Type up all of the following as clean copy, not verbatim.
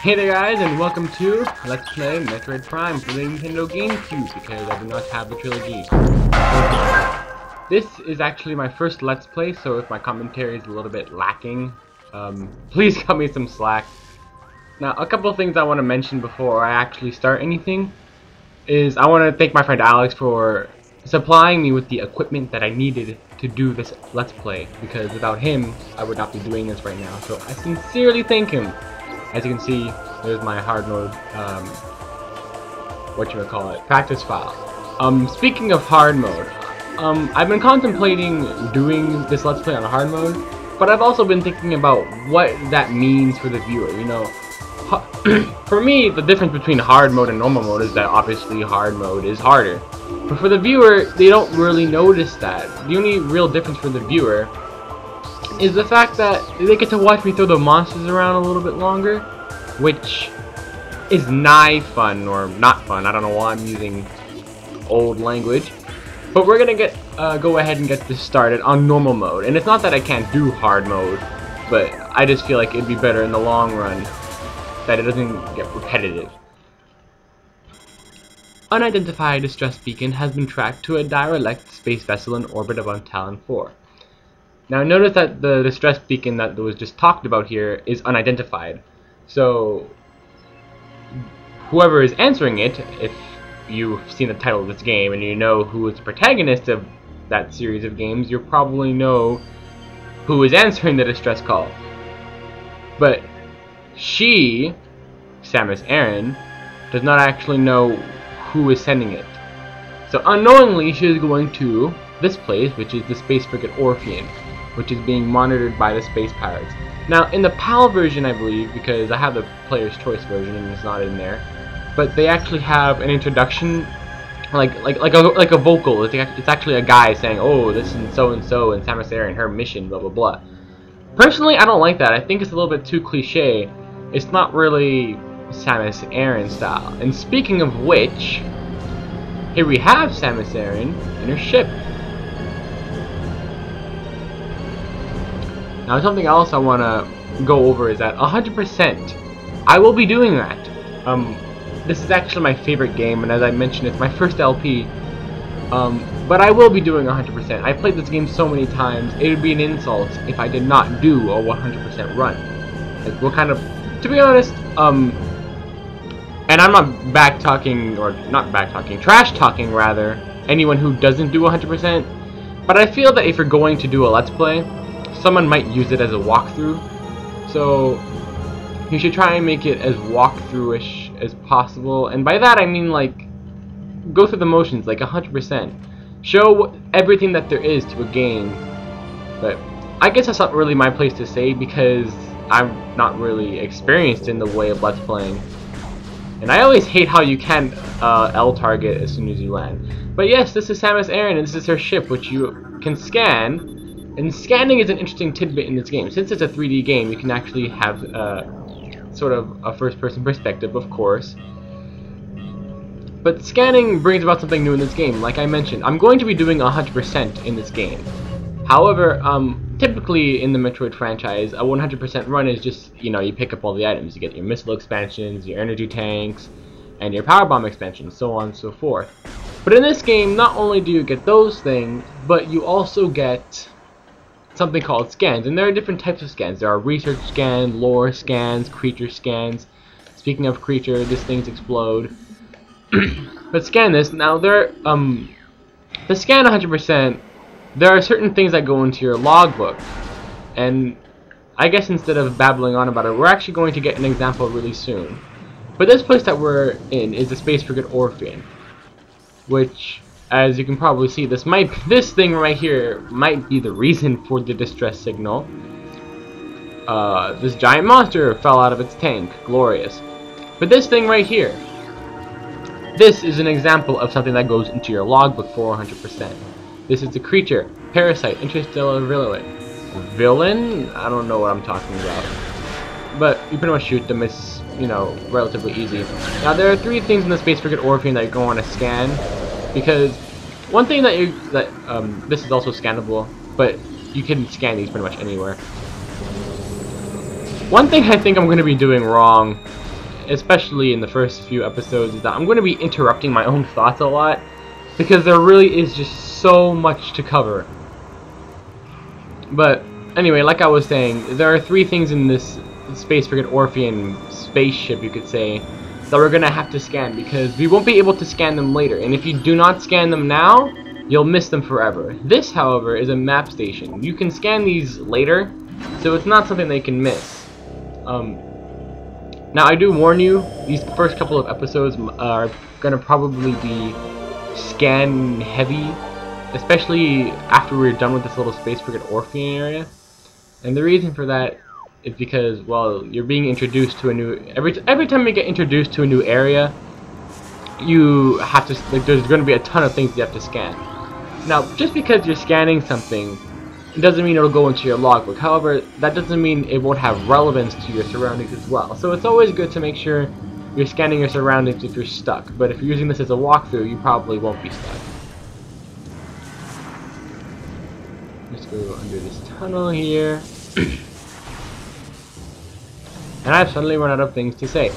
Hey there guys, and welcome to Let's Play Metroid Prime for the Nintendo GameCube, because I do not have the trilogy. This is actually my first Let's Play, so if my commentary is a little bit lacking, please cut me some slack. Now, a couple of things I want to mention before I actually start anything is I want to thank my friend Alex for supplying me with the equipment that I needed to do this Let's Play, because without him, I would not be doing this right now, so I sincerely thank him. As you can see, there's my hard mode, practice file. Speaking of hard mode, I've been contemplating doing this Let's Play on hard mode, but I've also been thinking about what that means for the viewer, you know. For me, the difference between hard mode and normal mode is that obviously hard mode is harder. But for the viewer, they don't really notice that. The only real difference for the viewer is the fact that they get to watch me throw the monsters around a little bit longer, which is nigh fun, or not fun. I don't know why I'm using old language. But we're gonna go ahead and get this started on normal mode. And it's not that I can't do hard mode, but I just feel like it'd be better in the long run that it doesn't get repetitive. Unidentified distress beacon has been tracked to a derelict space vessel in orbit above Talon 4. Now notice that the distress beacon that was just talked about here is unidentified. So whoever is answering it, if you've seen the title of this game and you know who is the protagonist of that series of games, you'll probably know who is answering the distress call. But she, Samus Aran, does not actually know who is sending it. So unknowingly she is going to this place, which is the Space Frigate Orpheon, which is being monitored by the Space Pirates. Now, in the PAL version, I believe, because I have the Player's Choice version and it's not in there, but they actually have an introduction, like a vocal. It's actually a guy saying, "Oh, this is so and Samus Aran, her mission, blah blah blah." Personally, I don't like that. I think it's a little bit too cliche. It's not really Samus Aran style. And speaking of which, here we have Samus Aran in her ship. Now, something else I want to go over is that 100%, I will be doing that. This is actually my favorite game, and as I mentioned, it's my first LP. But I will be doing 100%. I played this game so many times, it would be an insult if I did not do a 100% run. Like, what kind of, to be honest, and I'm not trash talking rather, anyone who doesn't do 100%, but I feel that if you're going to do a Let's Play, someone might use it as a walkthrough, so you should try and make it as walkthrough-ish as possible, and by that I mean like go through the motions like 100%. Show everything that there is to a game, but I guess that's not really my place to say because I'm not really experienced in the way of Let's Playing, and I always hate how you can't L target as soon as you land. But yes, this is Samus Aran, and this is her ship, which you can scan. And scanning is an interesting tidbit in this game. Since it's a 3D game, you can actually have sort of a first-person perspective, of course. But scanning brings about something new in this game. Like I mentioned, I'm going to be doing 100% in this game. However, typically in the Metroid franchise, a 100% run is just, you know, you pick up all the items. You get your missile expansions, your energy tanks, and your power bomb expansions, so on and so forth. But in this game, not only do you get those things, but you also get something called scans, and there are different types of scans. There are research scans, lore scans, creature scans. Speaking of creature, these things explode. But scan this. Now to scan 100%, there are certain things that go into your logbook, and I guess instead of babbling on about it, we're actually going to get an example really soon. But this place that we're in is the Space Frigate Orpheon, which, as you can probably see, this thing right here might be the reason for the distress signal. This giant monster fell out of its tank. Glorious. But this thing right here, this is an example of something that goes into your logbook for 100%. This is the creature, parasite, interstellar villain? I don't know what I'm talking about. But you pretty much shoot them. It's, you know, relatively easy. Now there are three things in the Space Frigate Orpheon that you're going to want to scan, because one thing that this is also scannable, but you can scan these pretty much anywhere. One thing I think I'm going to be doing wrong, especially in the first few episodes, is that I'm going to be interrupting my own thoughts a lot, because there really is just so much to cover. But anyway, like I was saying, there are 3 things in this Space Frigate Orpheon spaceship, you could say, that we're going to have to scan, because we won't be able to scan them later. And if you do not scan them now, you'll miss them forever. This, however, is a map station. You can scan these later, so it's not something they can miss. Now, I do warn you, these first couple of episodes are going to probably be scan heavy, especially after we're done with this little Space Frigate Orpheon area. And the reason for that is because, well, you're being introduced to a new... Every time you get introduced to a new area, you have to... like, there's going to be a ton of things you have to scan. Now, just because you're scanning something, it doesn't mean it'll go into your logbook. However, that doesn't mean it won't have relevance to your surroundings as well. So it's always good to make sure you're scanning your surroundings if you're stuck. But if you're using this as a walkthrough, you probably won't be stuck. Let's go under this tunnel here. And I've suddenly run out of things to say.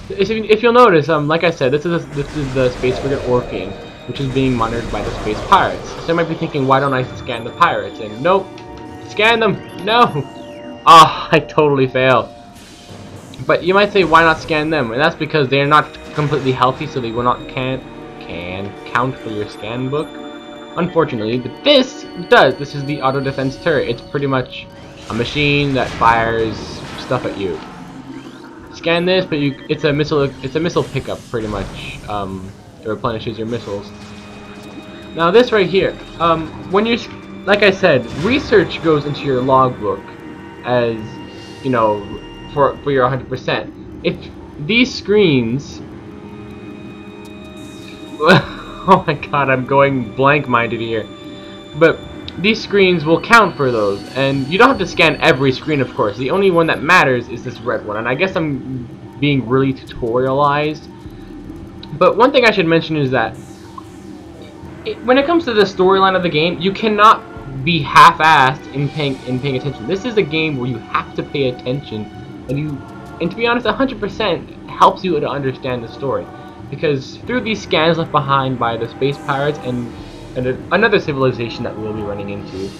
If you'll notice, like I said, this is the Space Frigate Orpheon, which is being monitored by the space pirates. So you might be thinking, why don't I scan the pirates? And nope, scan them. No. Ah, I totally failed. But you might say, why not scan them? And that's because they're not completely healthy, so they will not can count for your scan book, unfortunately. But this does. This is the auto defense turret. It's pretty much a machine that fires stuff at you. Scan this, but it's a missile pickup pretty much. It replenishes your missiles. Now this right here, when you're, like I said, research goes into your logbook as, you know, for your 100%. If these screens, oh my god, I'm going blank-minded here, but these screens will count for those, and you don't have to scan every screen, of course. The only one that matters is this red one, and I guess I'm being really tutorialized. But one thing I should mention is that when it comes to the storyline of the game, you cannot be half-assed in paying attention. This is a game where you have to pay attention, and to be honest, 100% helps you to understand the story, because through these scans left behind by the space pirates and another civilization that we'll be running into,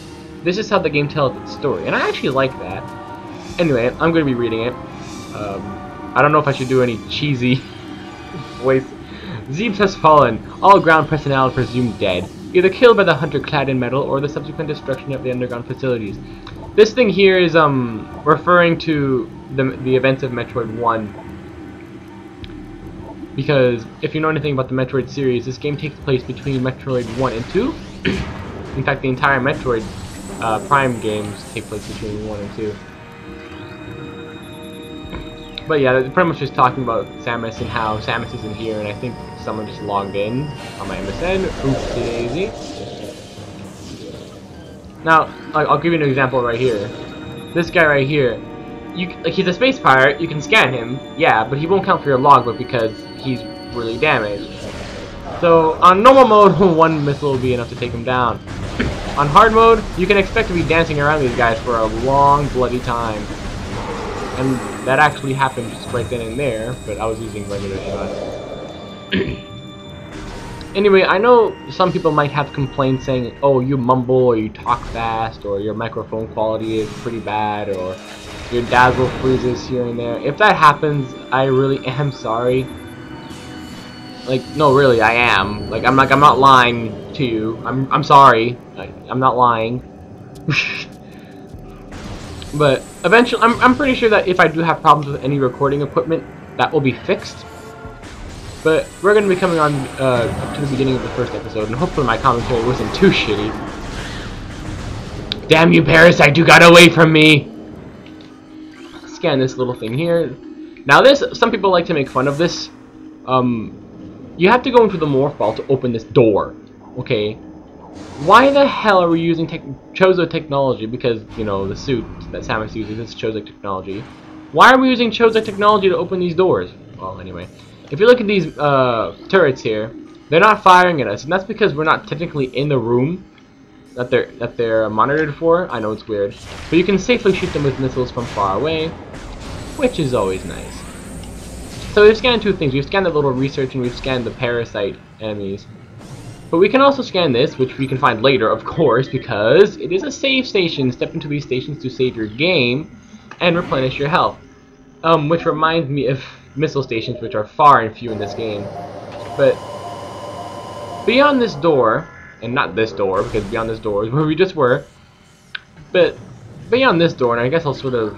this is how the game tells its story, and I actually like that. Anyway, I'm going to be reading it. I don't know if I should do any cheesy voice. Zebes has fallen, all ground personnel presumed dead, either killed by the hunter clad in metal or the subsequent destruction of the underground facilities. This thing here is referring to the events of Metroid 1. Because if you know anything about the Metroid series, this game takes place between Metroid 1 and 2. In fact, the entire Metroid Prime games take place between 1 and 2. But yeah, they're pretty much just talking about Samus and how Samus isn't here, and I think someone just logged in on my MSN. Oopsie daisy. Now, I'll give you an example right here. This guy right here, he's a space pirate, you can scan him, yeah, but he won't count for your logbook because he's really damaged. So, on normal mode, one missile will be enough to take him down. On hard mode, you can expect to be dancing around these guys for a long, bloody time. And that actually happened just right then and there, but I was using regular shots. Anyway, I know some people might have complaints saying, oh, you mumble, or you talk fast, or your microphone quality is pretty bad, or your dazzle freezes here and there. If that happens, I really am sorry. Like, no, really, I am. Like, I'm not lying to you. I'm sorry. I'm not lying. But eventually, I'm pretty sure that if I do have problems with any recording equipment, that will be fixed. But we're going to be coming on up to the beginning of the first episode, and hopefully my commentary wasn't too shitty. Damn you, parasite! You got away from me! Scan this little thing here. Now this, some people like to make fun of this. You have to go into the morph ball to open this door. Okay. Why the hell are we using Chozo technology? Because, you know, the suit that Samus uses is Chozo technology. Why are we using Chozo technology to open these doors? Well, anyway. If you look at these turrets here, they're not firing at us, and that's because we're not technically in the room that they're monitored for. I know it's weird, but you can safely shoot them with missiles from far away, which is always nice. So we've scanned two things. We've scanned the little research and we've scanned the parasite enemies. But we can also scan this, which we can find later, of course, because it is a save station. Step into these stations to save your game and replenish your health. Which reminds me of missile stations, which are far and few in this game. But beyond this door, and not this door, because beyond this door is where we just were, but beyond this door, and I guess I'll sort of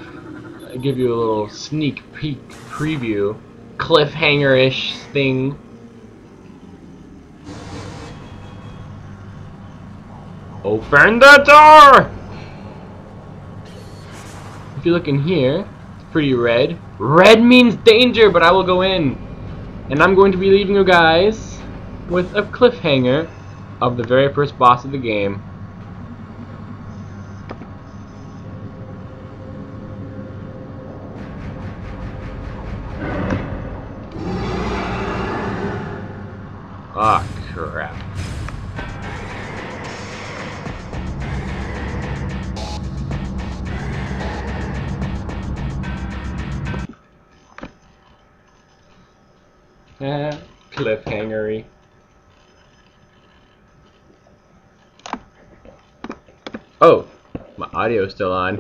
give you a little sneak peek preview, cliffhanger-ish thing. Open the door! If you look in here, it's pretty red. Red means danger, but I will go in. And I'm going to be leaving you guys with a cliffhanger of the very first boss of the game. Ah, crap. Cliffhangery. Oh, my audio's still on.